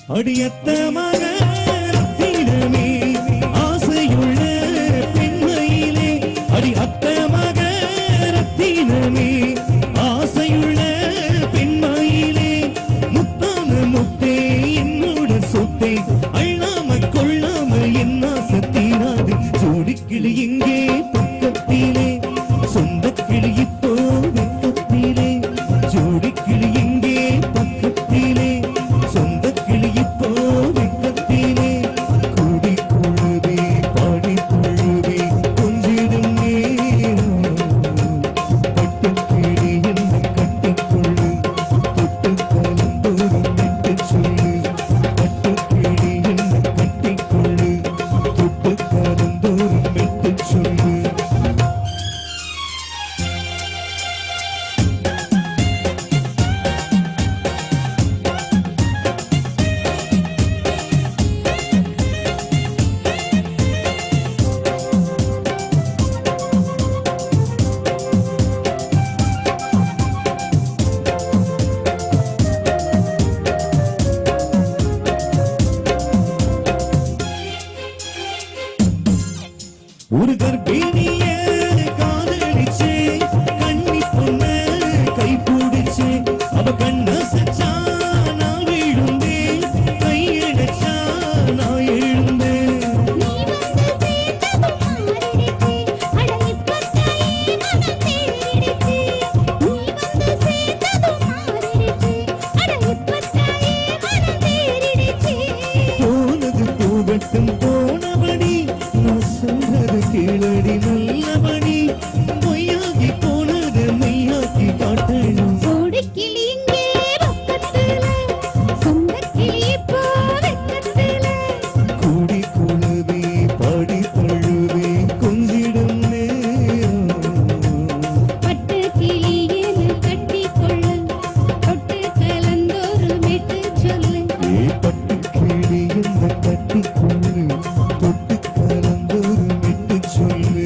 அடியத்த மகரத்தினமே ஆசையுள்ள பெண்மையிலே அடி அத்த மகரத்தினமே ஆசையுள்ள பெண்மையிலே முத்தான முத்தே என்னோட சொத்தே அள்ளாம கொள்ளாம என்ன சத்தீராது ஜோடி கிளி இங்கே பக்கத்திலே சொந்த கிளி இப்போ வெக்கத்திலே ஜோடி கிளி இங்கே பக்கத்திலே சொந்த கிளி இப்போ வெக்கத்திலே கூடி குழுவே பாடி குழுவே கொஞ்சிடும் நேரம் பட்டு கிளி என்ன கட்டிக்கொள்ளு தொட்டு கலந்தோறும் விட்டு சொல்லு பட்டு கிளி என்ன கட்டிக்கொள்ளு தொட்டு கலந்தோறும் விட்டு சொல்லு ஒரு கர்ப்பிணிய காதலிச்சே கண்ணி பொண்ண கை பிடிச்சே அவ கண்ண சச்சா நான் விழுந்தேன் கையடைச்சா நான் எழுந்தேன் போனது போகட்டும் போனபடி நான் சொல்றது கீழடி நல்லபடி பொய்யாகி போனது மெய்யாக்கி காட்டணும் கூடி குழுவே பாடி தழுவே கொஞ்சிடும் நேரம் ஏ பட்டு கிளி என்ன கட்டிக்கொள்ளு தொட்டு கலந்தோறும் விட்டு சொல்லு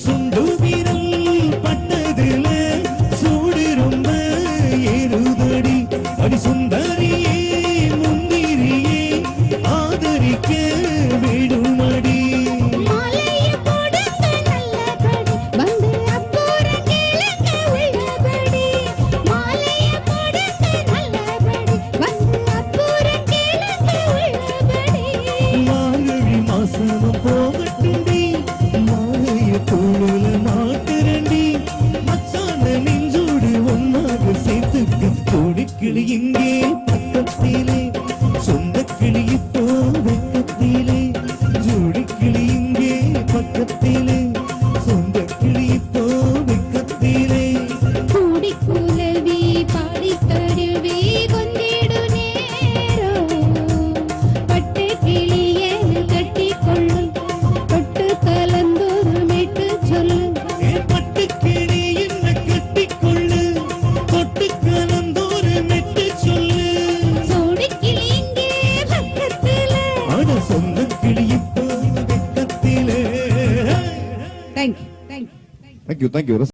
சுண்டு வீரல் பட்டதுல சூடு ரொம்ப ஏறுதடி அடி சுந்தரியே முந்திரியே ஆதரிக்க விடுமடி மார்கழி மாசம் போகட்டுண்டி தோளுல மாட்டுரண்டி மச்சான நெஞ்சோடு ஒன்னாக சேர்த்துக்கு கோடி கிளி இங்கே பக்கத்திலே சொந்த கிளி இப்போ வெக்கத்திலே ஜோடி கிளி இங்கே பக்கத்திலே சொந்த கிளி இப்போ வெக்கத்திலே பட்டு கிளி என்ன கட்டிக்கொள்ளு தொட்டு கலந்தோறும் விட்டு சொல்லு அட சொந்த கிளி இப்போ வெக்கத்திலே. Thank you. Thank you.